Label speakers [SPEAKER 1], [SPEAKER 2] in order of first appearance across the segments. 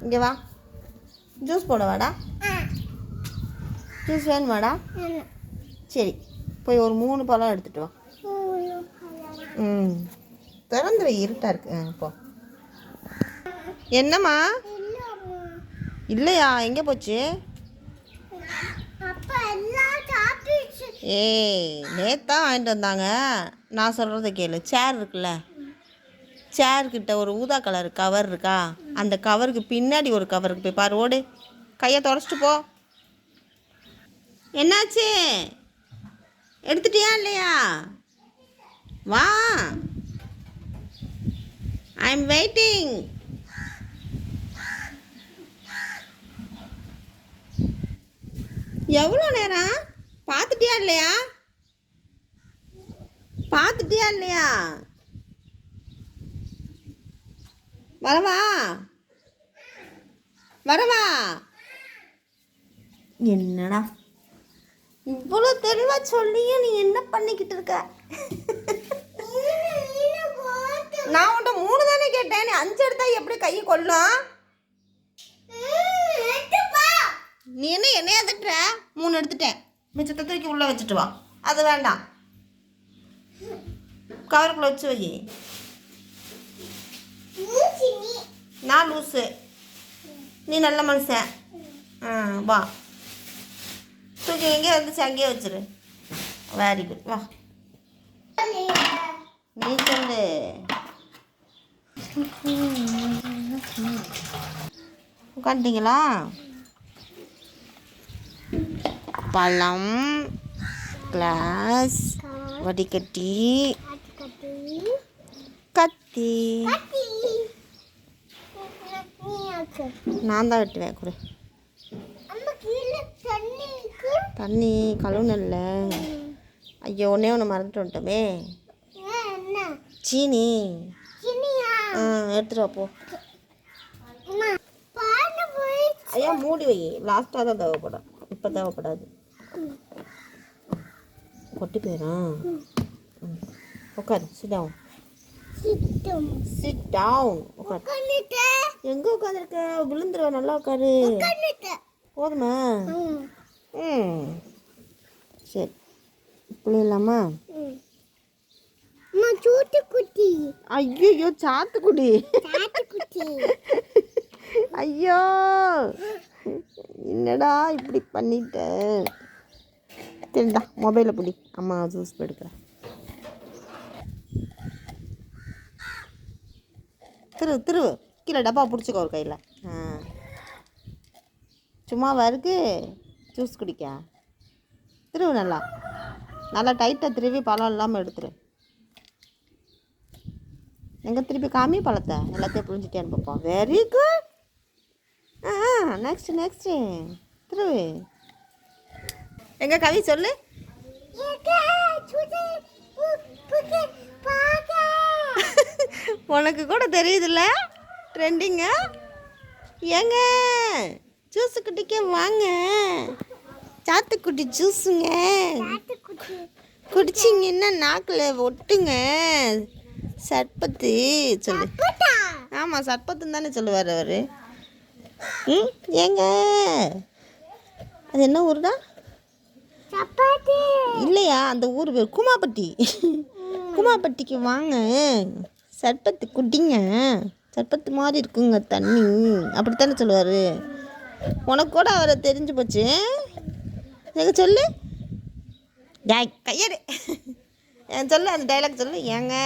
[SPEAKER 1] இங்கே வா, ஜூஸ் போட வாடா. ஜூஸ் வேணுமாடா? சரி, போய் ஒரு 3 பழம் எடுத்துகிட்டு வா. திறந்துரு, இருட்டாக இருக்கு. போ. என்னம்மா? இல்லையா? எங்கே போச்சு? ஏய், நேத்தான் வாங்கிட்டு வந்தாங்க. நான் சொல்கிறத கேளு. சேர் இருக்குல்ல, சேர்கிட்ட ஒரு ஊதா கலர் கவர் இருக்கா, அந்த கவருக்கு பின்னாடி ஒரு கவருக்கு போய் பாரு. ஓடு, கையை தொடச்சிட்டு போ. என்னாச்சு? எடுத்துட்டியா இல்லையா? வா, ஐ எம் வெயிட்டிங். எவ்வளோ நேரம்? பார்த்துட்டியா இல்லையா? பார்த்துட்டியா இல்லையா? வரவா? வரவா? என்னடா இவ்வளோ தெளிவாக சொல்லியும் நீ என்ன பண்ணிக்கிட்டு இருக்க? நான் உன்ட்ட 3 தானே கேட்டேன், நீ 5 எடுத்தா எப்படி கை கொள்ளும்? நீ என்ன என்னையா தட்டுற? 3 எடுத்துட்டேன், மிச்சத்தை தூக்கி உள்ளே வச்சுட்டு வா. அது வேண்டாம், கவருக்குள்ளே வச்சு வை. நான் லூஸு, நீ நல்ல மனுஷன். வா, தூக்கி எங்கேயே வந்துச்சு அங்கேயே வச்சிரு. வெரி குட், வா. நீ சொல்லு. உட்காந்துட்டீங்களா? பழம், கிளாஸ், வடிகட்டி, கத்தி. நான் தான் வெட்டுவேன். கொடு. தண்ணி கழுவுனல்ல. ஐயோ, ஒன்று மறந்துட்டு வந்துட்டோமே. சீனி. எடுத்துட்டு வா போ. ஐயா, மூடி வை. லாஸ்ட்டாக தான் தேவைப்படும், இப்போ தேவைப்படாது. கொட்டி போயிடும். உட்காரு. Sit down. Sit down. உட்காரு. எங்கே உட்காந்துருக்க? விழுந்துருவ. நல்லா உட்காரு. போதுமா? சரி, இப்படி இல்லாமா? சூட்டுக்குட்டி. ஐயோ, சாத்துக்குடி. ஐயோ, என்னடா இப்படி பண்ணிட்ட? சரிடா, மொபைலை பிடி, அம்மா ஜூஸ் எடுக்கிறேன். திரு கீழே டப்பா பிடிச்சிக்கோ ஒரு கையில். சும்மாவா இருக்கு ஜூஸ் குடிக்க? திருவு, நல்லா நல்லா டைட்டாக திருவி பழம் இல்லாமல் எடுத்துரு. எங்கே திருப்பி காமி பழத்தை எல்லாத்தையும் புரிஞ்சுட்டேன்னு பார்ப்போம். Very good. நெக்ஸ்ட்டு திருவு. எங்க கவி சொல்லு. உனக்கு கூட தெரியுதுல்ல ட்ரெண்டிங்க. ஏங்க ஜூஸு குடிக்க வாங்க. சாத்துக்குடி ஜூஸுங்க. குடிச்சிங்கன்னா நாக்கில் ஒட்டுங்க. சர்பத்து சொல்லு. ஆமாம், சர்பத்துன்னு தானே சொல்லுவார் அவர். ஏங்க அது என்ன ஊருடா? இல்லையா, அந்த ஊர் பேர் குமாப்பட்டி. குமாப்பட்டிக்கு வாங்க, சர்பத்து குடிங்க. சர்பத்து மாதிரி இருக்குங்க தண்ணி, அப்படித்தானே சொல்லுவார். உனக்கு கூட அவரை தெரிஞ்சு போச்சு. எங்க சொல்லு. கையடு சொல்லு, அந்த டைலாக் சொல்லு. ஏங்க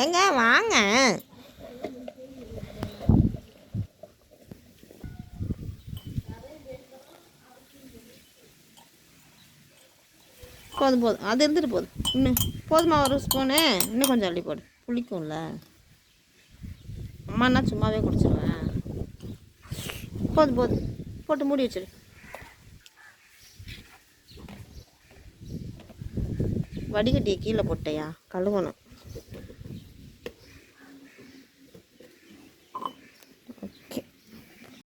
[SPEAKER 1] ஏங்க வாங்க. போதும், அது இருந்துட்டு போதும். இன்னும் போதுமா? ஒரு ஸ்பூனு இன்னும் கொஞ்சம் அள்ளி போடு, புளிக்கும்ல. அம்மானா சும்மாவே குடிச்சிடுவேன். போதும் போட்டு மூடி வச்சிடு. வடிகட்டியை கீழே போட்டையா? கழுவணும்.